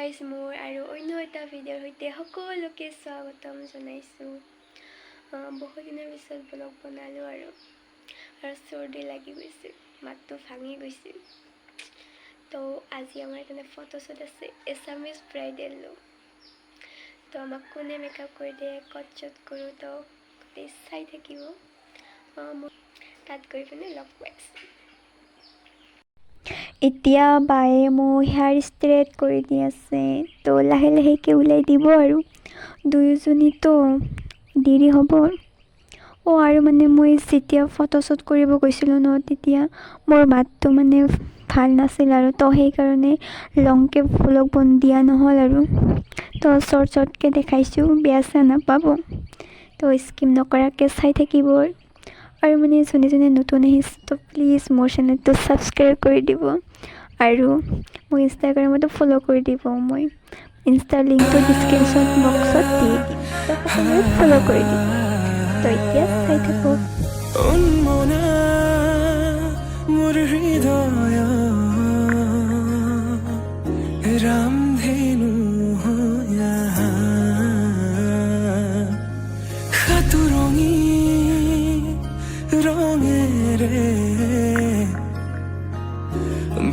Guys মোৰ আৰু অন্য এটা ভিডিঅ'ৰ সৈতে সকলোকে স্বাগতম জনাইছোঁ। বহু দিনৰ পিছত ব্লগ বনালোঁ আৰু চৰ্দি লাগি গৈছে, মাতটো ভাঙি গৈছে। তো আজি আমাৰ এখানে ফটোশ্বুট আছে, এছামিজ ব্ৰাইডেল লুক। তো আমাক কোনে মেকআপ কৰি দিয়ে, ক'ত শ্বুট কৰোঁ, তো গোটেই চাই থাকিব। মোক তাত গৈ পিনে লগ পাইছোঁ। এতিয়া বায়ে মোক হেয়াৰ ষ্ট্ৰেট কৰি দি আছে, তো লাহে লাহেকৈ ওলাই দিব আৰু দুয়োজনীতো দেৰি হ'ব। আৰু মানে মই যেতিয়া ফটোশ্বুট কৰিব গৈছিলোঁ ন, তেতিয়া মোৰ মাতটো মানে ভাল নাছিল আৰু তো সেইকাৰণে লংকৈ ভ্লগ দিয়া নহ'ল আৰু তো শ্বৰ্টকৈ দেখাইছোঁ, বেয়া চেয়া নাপাব। তো স্কিপ নকৰাকৈ চাই থাকিব আৰু মানে যোনে যোনে নতুন আহিছে তো প্লিজ মোৰ চেনেলটো ছাবস্ক্ৰাইব কৰি দিব আৰু মোৰ ইনষ্টাগ্ৰামতো ফ'ল' কৰি দিব। মই ইনষ্টাৰ লিংকটো ডিছক্ৰিপশ্যন বক্সত দি দিম, তো সকলোৱে ফ'ল' কৰি দিম। তো এতিয়া চাই থাকক।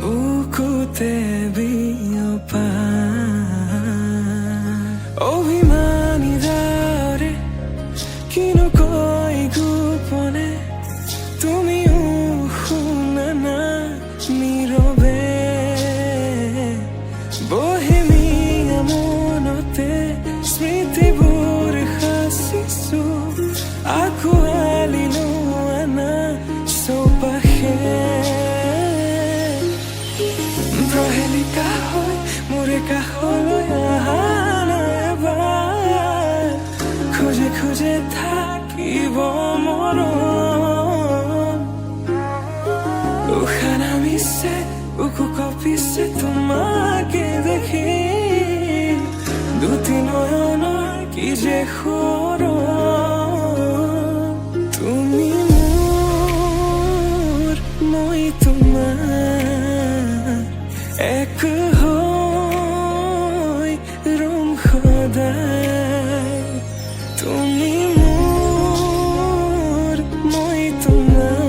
বুকুতে বিয়পা অভিমানী দাৰে কিনো কৈ গোপনে তুমিও শুনা না নীৰৱে বহেমিয়া মনতে স্মৃতিবোৰ সাঁচিছো আঁকোৱালিলো আনা চৌপাশে প্ৰহেলিকা হৈ মোৰে কাষলৈ আহা এবাৰ খোজে খোজে থাকিব মৰম উশাহ নামিছে বুকু কঁপিছে তোমাকে দেখি দুটি নয়নৰ কি যে সৰম তুমি মোৰ মই তোমাৰ এক হৈ ৰম সদায় তুমি মোৰ মই তোমাৰ।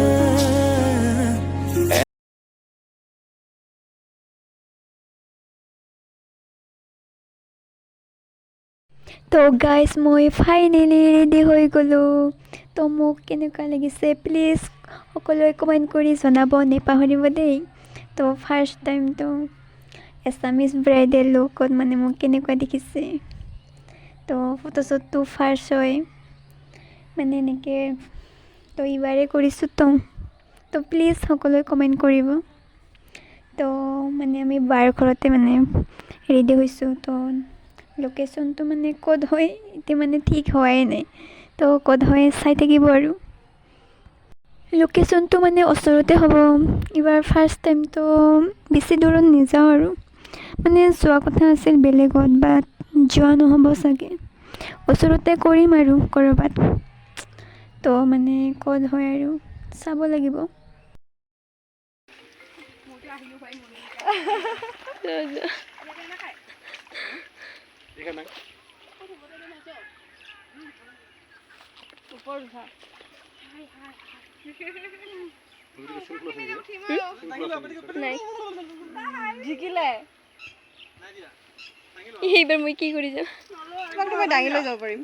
তো গাইজ মই ফাইনেলি ৰেডি হৈ গ'লোঁ। তো মোক কেনেকুৱা লাগিছে প্লিজ সকলোৱে কমেণ্ট কৰি জনাব নেপাহৰিব দেই। তো ফাৰ্ষ্ট টাইমটো এছামিজ ব্ৰাইডেল লুকত মানে মোক কেনেকুৱা দেখিছে। তো ফটোশ্বুটটো ফাৰ্ষ্ট হয় মানে এনেকৈ, তো এইবাৰেই কৰিছোঁ। তো প্লিজ সকলোৱে কমেণ্ট কৰিব। তো মানে আমি বাৰ ঘৰতে মানে ৰেডি হৈছোঁ। তো লোকেশ্যনটো মানে ক'ত হয় এতিয়া মানে ঠিক হোৱাই নাই, তো ক'ত হয় চাই থাকিব আৰু। লোকেশ্যনটো মানে ওচৰতে হ'ব। এইবাৰ ফাৰ্ষ্ট টাইমটো বেছি দূৰত নাযাওঁ আৰু মানে যোৱা কথা আছিল বেলেগত, বাট যোৱা নহ'ব চাগে, ওচৰতে কৰিম আৰু ক'ৰবাত। তো মানে ক'ত হয় আৰু চাব লাগিব। এইবাৰ মই কি কৰি যাম, দাঙি লৈ যাব পাৰিম।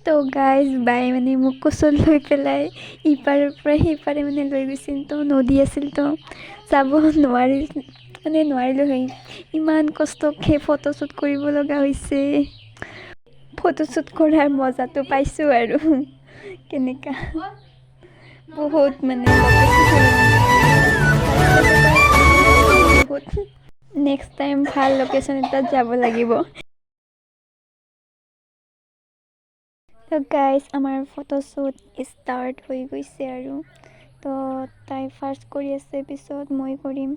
তো গাইজ বাই মানে মোক কোচত লৈ পেলাই ইপাৰৰ পৰা সিপাৰে মানে লৈ গৈছিল। তো নদী আছিল, তো যাব নোৱাৰিলোঁ হয়। ইমান কষ্টকৈ ফটোশ্বুট কৰিব লগা হৈছে। ফটোশ্বুট কৰাৰ মজাটো পাইছোঁ আৰু কেনেকুৱা বহুত মানে নেক্সট টাইম ভাল লোকেশ্যন এটাত যাব লাগিব। তো গাইজ আমাৰ ফটোশ্বুট ষ্টাৰ্ট হৈ গৈছে আৰু তো তাই ফাৰ্ষ্ট কৰি আছে, পিছত মই কৰিম।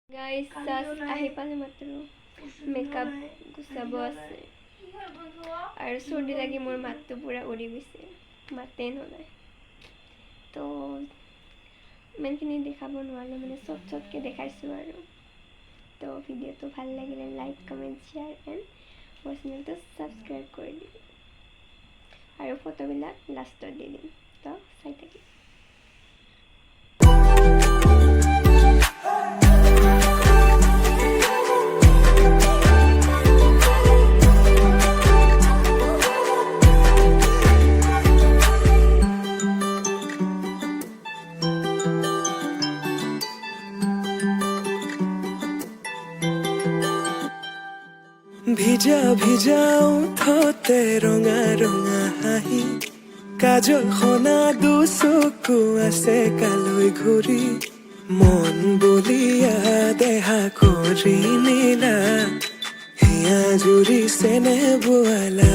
গাইজ জাষ্ট আহি পালে মাত্ৰ মেকআপ গুচাব আছে আৰু চৰ্দি লাগি মোৰ মাতটো পূৰা উৰি গৈছে, মাতেই নোলায়। তো ইমানখিনি দেখাব নোৱাৰিলোঁ, মানে চটকৈ দেখাইছোঁ আৰু। তো ভিডিঅ'টো ভাল লাগিলে লাইক কমেণ্ট শ্বেয়াৰ এণ্ড মোৰ চেনেলটো ছাবস্ক্ৰাইব কৰি দিম, আৰু ফটোবিলাক লাষ্টত দি দিম, তো চাই থাকিম। ভিজা ভিজা ওঠতে ৰঙা ৰঙা হাঁহি, কাজল সনা দুচকু আছে কালৈ ঘূৰি, মন বলিয়া দেহা কৰি নীলা, হিয়া জুৰি চেনে বোৱালা।